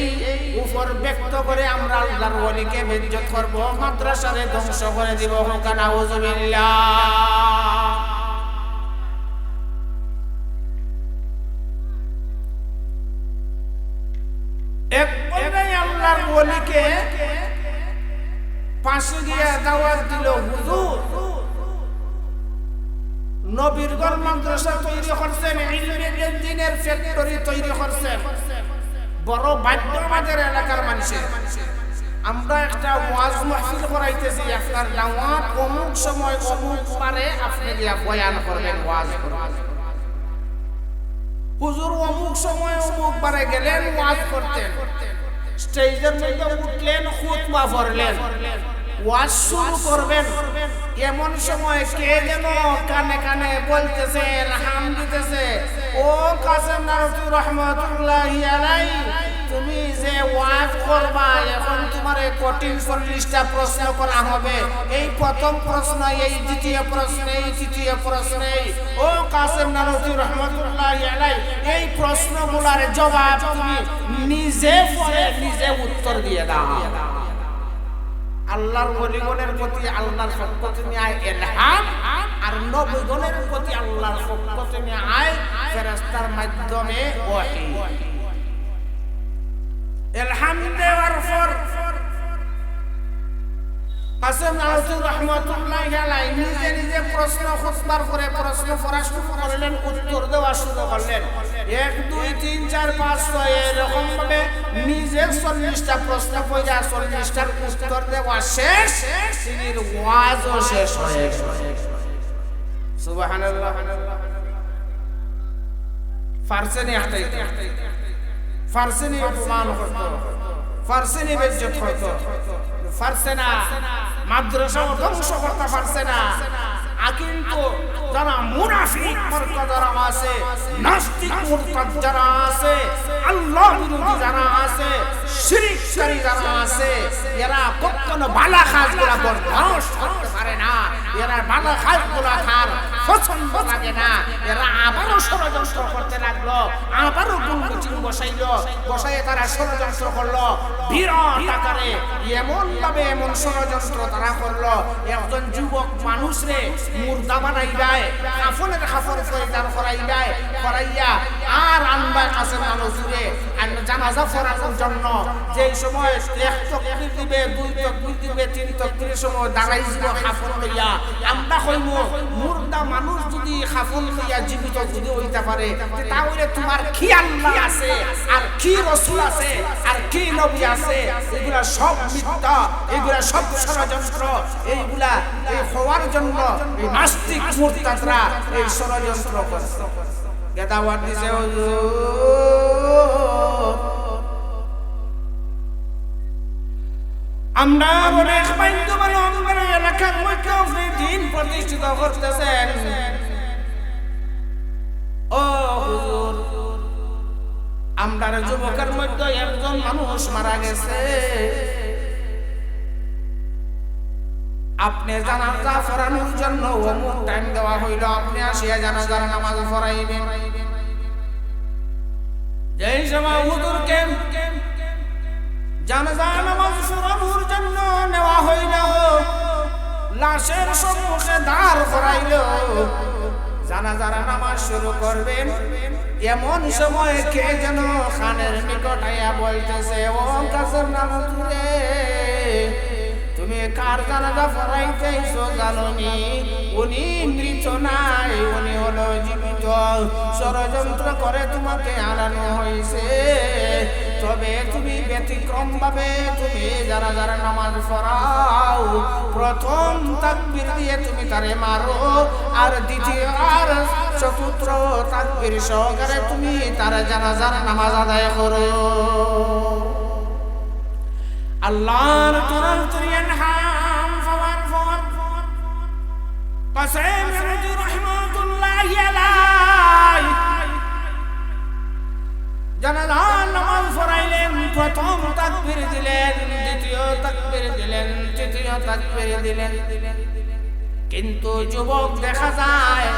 Speaker 1: উপর ব্যক্ত করে আমরা আল্লাহর ওলিকে বেজ্জত করব, মাদ্রাসারে ধ্বংস করে দিব। নাউযুবিল্লাহ। এক পর্যায়ে আল্লাহর ওলিকে পাশে গিয়ে দাওয়াত দিল, হুজুর নবীর ঘর মাদ্রাসা তৈরি করছেন, ইলমের দ্বীনের ফ্যাক্টরি তৈরি করছেন, বড় ভাগ্য আমাদের এলাকার মানুষের। আমরা একটা ওয়াজ মাহফিল করাইতেছি, আপনার দাওয়াত অমুক সময় অমুক পারে আপনি গিয়া বয়ান করবেন, ওয়াজ করবেন। হুজুর অমুক সময় অমুক পারে গেলেন, ওয়াজ করতেন, স্টেজের মধ্যে উঠলেন, খুতবা পড়লেন, ওয়াজ শুরু করবেন। এমন সময় কে যেন কানে কানে বলতেছে, হাম দিতেছে, ও কাসেম নানভী রহমাতুল্লাহি আলাইহি তুমি যে ওয়াজ করবা এখন তোমারে কঠিন 40টা প্রশ্ন করা হবে। এই প্রথম প্রশ্ন, এই দ্বিতীয় প্রশ্ন, এই তৃতীয় প্রশ্ন, ও কাসেম নানভী রহমাতুল্লাহি আলাইহি এই প্রশ্নগুলোর জবাব তুমি নিজে পড়ে নিজে উত্তর দিয়ে দাও। আল্লাহর ওলিগণের প্রতি আল্লাহর পক্ষ থেকে আয় ইলহাম, আর নবীগণের প্রতি আল্লাহর পক্ষ থেকে আয় ফেরেশতার মাধ্যমে ওহী। ইলহাম দেওয়ার পর কাসেম নানভী রহমাতুল্লাহি আলাইহি নিজে নিজে প্রশ্ন খুতবার করে প্রশ্ন পড়া শুরু করলেন, উত্তর দেওয়া শুরু করলেন। 1 2 3 4 5 6 এরকম ভাবে নিজে 40টা প্রশ্ন পড়া, 40টার উত্তর দেওয়া শেষ, তিনি ওয়াজও শেষ হয়ে গেল। সুবহানাল্লাহ। ফারসেনি হাঁটাইতে, ফারসেনি অপমান করতো, ফারসেনি বেজ্জত করতো, পারছে না, মাদ্রাসা ধ্বংস করতে পারছে না। কিন্তু যারা মুনাফিক মুরতাদ যারা আছে, নাস্তিক মুরতাদ যারা আছে, আল্লাহ বিরোধী যারা আছে, শিরককারী যারা আছে, এরা কখনো ভালো কাজগুলো বরদাস্ত করতে পারে না, এরা ভালো কাজগুলো খার পছন্দ লাগে না। এরা আবারও ষড়যন্ত্র করতে লাগলো, আবারও গুলমিটিং বসাইয়ে তারা ষড়যন্ত্র করলো বিরাট আকারে। এমন ভাবে এমন ষড়যন্ত্র তারা করলো, একজন যুবক মানুষরে মুর্দা বানাই দেয়, কাফনের কাপড় পরিধান করাই দেয়, করাইয়া আর আনবা কাছে মানুষরে জানাজা পড়ানোর জন্য যেই সময় 1 তাকবীর দিবে, 2 তাকবীর দিবে, 3 তাকবীরের সময় দাঁড়াইছিল কাফন লইয়া। আমরা কইব মুর্দা মানুষ যদি কাফন লইয়া জীবিত যদি হইতে পারে, তাহলে তোমার কি আল্লাহ আছে, আর কি রাসূল আছে, আর কি নবী আছে? এগুলা সব মিথ্যা, এগুলা সব ষড়যন্ত্র। এইগুলা এই হওয়ার জন্য এই নাস্তিক মুরতাদরা এই ষড়যন্ত্র করছে। দাওয়াত দিছে আমরা অনেক বাইন্দুবান আমাদের এলাকার মধ্যে আপনি দিন প্রতিষ্ঠিত করতেছেন। ও হুজুর, আমরা যুবকের মধ্যে একজন মানুষ মারা গেছে, আপনি জানাজা পড়ানোর জন্য অমুক টাইম দেওয়া হইল, আপনি আসিয়া জানাজার নামাজ পড়াইবেন। যেই সময় হুজুরকে জানাজা নামাজ পড়ানোর জন্য নেওয়া হইল, লাশের সম্মুখে দাঁড় করাইল, জানাজার নামাজ শুরু করবেন, এমন সময় কে যেন খানের নিকট আইয়া বলতেছে, ও কাসেম নামতুরে, তুমি কার জানাজা পড়াইতেছো জানোনি? উনি মৃত নাই, উনি হলো জীবিত, ষড়যন্ত্র করে তোমাকে আনানো হয়েছে। তবে তুমি ব্যতিক্রম ভাবে তুমি জানাজার নামাজ পড়াও, প্রথম তাকবীর দিয়ে তুমি তারে মারো, আর দ্বিতীয় আর চতুর্থ তাকবীর সহকারে তুমি তার জানাজার নামাজ আদায় করো। আল্লাহর কোরআন তুরিয়ান হাম ফাওয়ার ফাওয়ার কাসেম নবী রাহমাতুল্লাহি আলাইহি জানাজার নামাজ পড়াইলেন, প্রথম তাকবীর দিলেন, দ্বিতীয় তাকবীর দিলেন, তৃতীয় তাকবীর দিলেন। কিন্তু যুবক দেখা যায়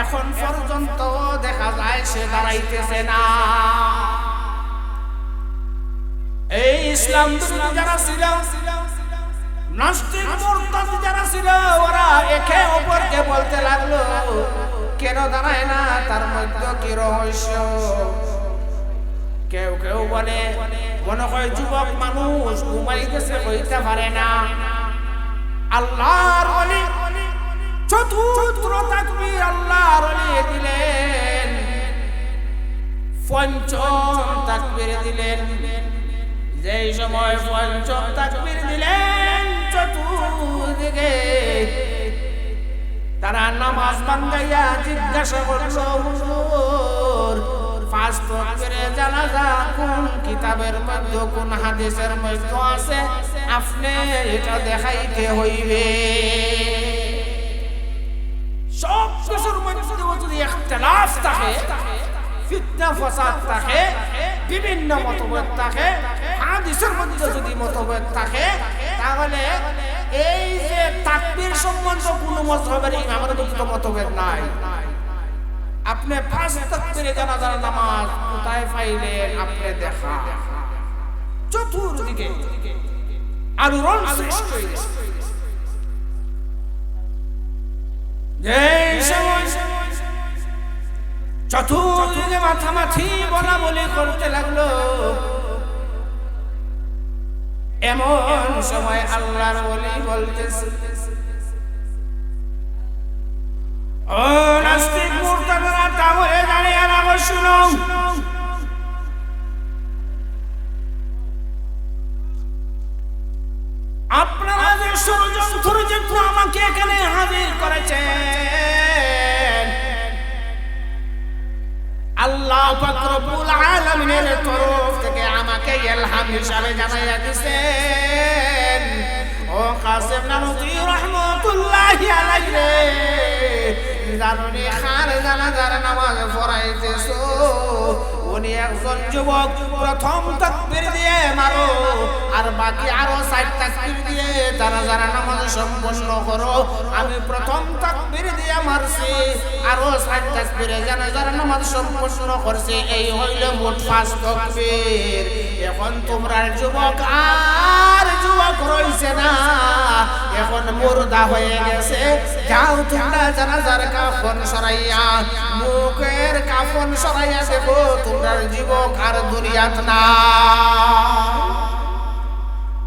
Speaker 1: এখন পর্যন্ত দেখা যায় সে দাঁড়াইতেছে না। এই ইসলাম বিরোধী যারা ছিল, নাস্তিক মুরতাদ যারা ছিল, ওরা একে অপরকে বলতে লাগলো, কেন দাঁড়ায় না, তার মধ্যে কি রহস্য? কেউ কেউ বলে মনে হয় যুবক মানুষ ঘুমাই গেছে, হইতে পারে না। আল্লাহর ওলি চতুর্থ তাকবীর আল্লাহর ওলি দিলেন, পঞ্চম তাকবীর দিলেন। যেই সময় পঞ্চম তাকবীর দিলেন, চতুর্দিকে তারা নামাজ বাঙ্গাইয়া জিজ্ঞাসা করলো, হুজুর পাঁচ তাকবীরে জানাজা কোন কিতাবের মধ্যে, কোন হাদিসের মধ্যে আছে? আপনি এটা দেখাইতে হইবে। সব কিছুর মধ্যে যদি ইখতিলাফ থাকে, ফিতনা ফাসাদ থাকে, বিভিন্ন মতভেদ থাকে, হাদিসের মধ্যে যদি মতভেদ থাকে, তাহলে এই যে তাকবীর সম্বন্ধে কোন মাযহাবের ইমামের মধ্যে মতভেদ নাই। আপনি পাঁচ তাকবীরে জানাজার নামাজ কোথায় পাইলেন? আপনি দেখা চতুর্দিকে আলোড়ন সৃষ্টি হয়েছে। এই সময় চতুর্দিকে মাথামাথি বলা বলি করতে লাগলো। এমন সময় আল্লাহর ওলি বলতেছে, ও নাস্তিক মুরতাদরা, তাহলে দাঁড়িয়ে রাখো, শুনো। আপনারা যে ষড়যন্ত্র আমাকে এখানে হাজির করেছেন, আল্লাহ পাক রব্বুল আলামিনের তরফ থেকে আমাকে ইলহাম হিসাবে জানাইয়া দিয়েছেন। ও কাসেম নানুতুই রাহমাতুল্লাহি আলাইহি, জানুনি খান জানাজার নামাজ পড়াইতেছো, উনি একজন যুবক, প্রথম তাকবীর দিয়ে মারো, আর বাকি আরো 4 তাকবীর দিয়ে জানাজার নামাজ সম্পন্ন করো। আমি প্রথম তাকবীর দিয়ে মারছি, আরো 4 তাকবীরে জানাজার নামাজ সম্পন্ন করছি, এই হইল মোট 5 তাকবীর। এখন তোমরা যুবক আর যুবক রইছে না, এখন মুর্দা হয়ে গেছে। যাও তোমরা জানাজার কাফন সরাইয়া, মুখের কাফন সরাইয়া দেখো তোমরা যুবক আর দুনিয়াত না।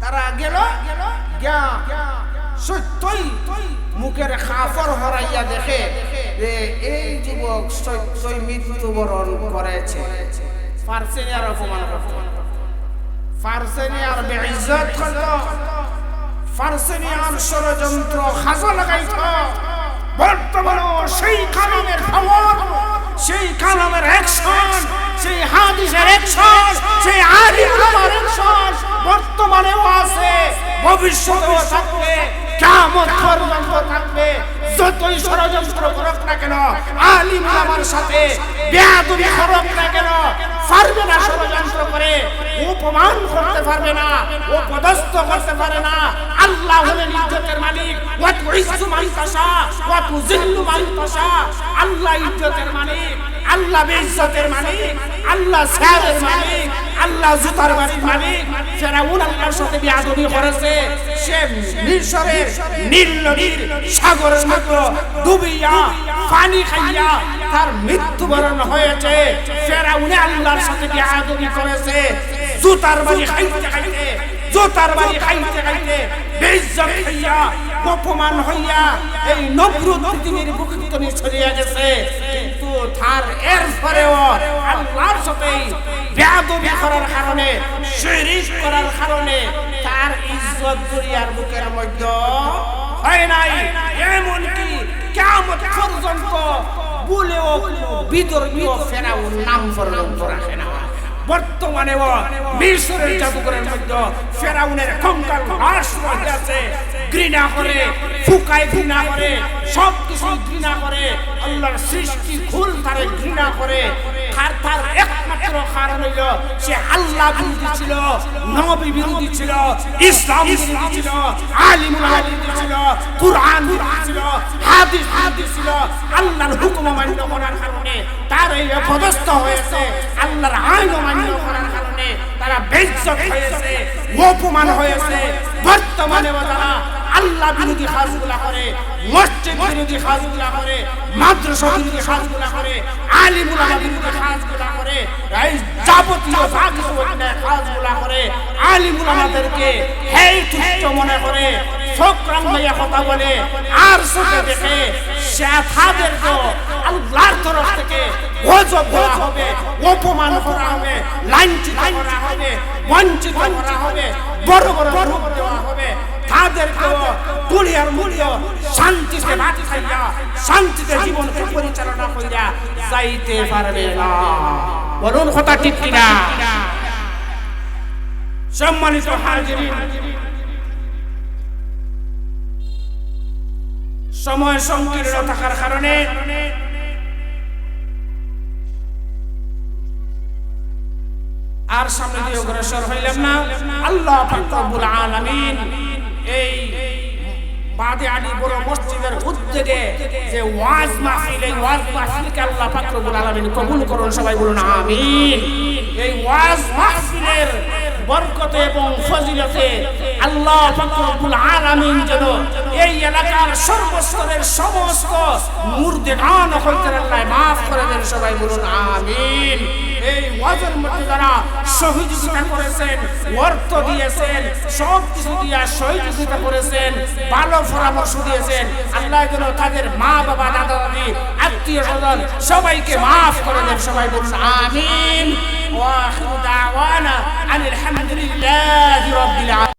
Speaker 1: তারা গেল গিয়া সত্যই মুখের কাফন হরাইয়া দেখে যে এই যুবক সত্যই মৃত্যুবরণ করেছে। পারছেন আর অপমান করতে, পারছেন আর বেইজ্জত করতে, পারছেন আর ষড়যন্ত্র হাজা লাগাইত। বর্তমানে সেই কালামের খবর, সেই কালামের অ্যাকশন, সেই হাদিসের অ্যাকশন, সেই আলিম ওলামার অ্যাকশন বর্তমানেও আছে, ভবিষ্যতেও থাকবে, কিয়ামত পর্যন্ত থাকবে। যতই ষড়যন্ত্র করুক না কেন, আলিম ওলামার সাথে বেয়াদবি করুক না কেন, পারবে না ষড়যন্ত্র করে, অপমান করতে পারবে না, অপদস্থ করতে পারে না। আল্লাহ হলেন ইজ্জতের মালিক, ওয়া তুইজ্জু মান তাশা ওয়া তুযিল্লু মান তাশা। আল্লাহ ইজ্জতের মালিক, আল্লাহ বেইজ্জতের মালিক, আল্লাহ সারের মালিক, আল্লাহ জুতার বাড়ির মালিক। ফিরাউন আল্লাহর সাথে বেয়াদবি করেছে, সে মিশরের নীল নদীর সাগরের মধ্যে ডুবিয়া পানি খাইয়া তার মৃত্যুবরণ হয়েছে। ফেরাউন আল্লাহর সাথে বেয়াদবি করেছে, জুতার বাড়ি খাইতে খাইতে বেইজ্জত হইয়া অপমান হইয়া এই নমরুদ পৃথিবীর বুকে ছড়িয়ে গেছে। কিন্তু তার এরপরেও আল্লাহর সাথে বেয়াদবি করার কারণে, শিরক করার কারণে তার ইজ্জত দুনিয়ার বুকের মধ্যে হয় নাই। এমনকি কিয়ামত পর্যন্ত বলেও বিদর্মীয় ফেরাউন নাম পর্যন্ত রাখে না। বর্তমানেও মিশরের জাদুঘরের মধ্যে ফেরাউনের কঙ্কাল লাশ রয়ে আছে। ঘৃণা করে, ফুকায় ঘৃণা করে, সব কিছু ঘৃণা করে, আল্লাহর সৃষ্টি কুল তারে ঘৃণা করে। তার একমাত্র কারণ হইল সে আল্লাহ বিরোধী ছিল, নবী বিরোধী ছিল, ইসলাম বিরোধী ছিল, আলিম উলামা বিরোধী ছিল, কুরআন বিরোধী ছিল, হাদিস বিরোধী ছিল। আল্লাহর হুকুম অমান্য করার কারণে তার এই অপদস্থ হয়েছে। আল্লাহর আইন অমান্য করার কারণে তারা বেইজ্জত হয়েছে, অপমান হয়েছে। বর্তমানে যারা আল্লাহ বিরোধী কাজগুলা করে, মসজিদ বিরোধী কাজগুলা করে, মাদ্রাসা বিরোধী কাজগুলা করে, আলিম উলামা বিরোধী কাজগুলা করে, এই যাবতীয় কাজগুলা করে, আলিম উলামাদেরকে হেই তুচ্ছ মনে করে, ফকরাম ভাইয়া কথা বলে, আর চোখে দেখে সে তাদেরকে আল্লাহর তরফ থেকে গজব করা হবে, অপমান করা হবে, লাঞ্ছিত করা হবে, বঞ্চিত করা হবে, বড় বড় রূপ দেওয়া হবে। তাদেরকেও দুনিয়ার মূল্য শান্তিতে ভাত খাইয়া, শান্তিতে জীবনকে পরিচালনা কইরা যাইতে পারবে না। বলুন কথা ঠিক কিনা? সম্মানিত হাজিরিন, সময় সংকীর্ণ থাকার কারণে আর সামনে দিয়ে অগ্রসর হইলাম না। আল্লাহ পাক রব্বুল আলামিন এই বাদে আলী বড় মসজিদের উদ্যোগে যে ওয়াজ মাহফিল, এই ওয়াজ মাহফিলকে আল্লাহ পাক রব্বুল আলামিন কবুল করুন। সবাই বলুন আমিন। এই ওয়াজ মাহফিলের বরকতে এবং ফজিলতে আল্লাহ পাক রব্বুল আলামিন যেন এই এলাকার সর্বস্তরের সমস্ত মুরদেগান হইতে আল্লাহ মাফ করে দেন। সবাই বলুন আমিন। এই ওয়াজের মধ্যে যারা সহযোগিতা করেছেন, অর্থ দিয়েছেন, সব কিছু দিয়া সহযোগিতা করেছেন, ভালো পরামর্শ দিয়েছেন, আল্লাহ যেন তাদের মা বাবা, দাদা দাদি, আত্মীয় স্বজন সবাইকে মাফ করে দেন। সবাই বলুন আমিন। ওয়া আখিরু দাওয়ানা আনিল হামদুলিল্লাহি রাব্বিল আলামিন।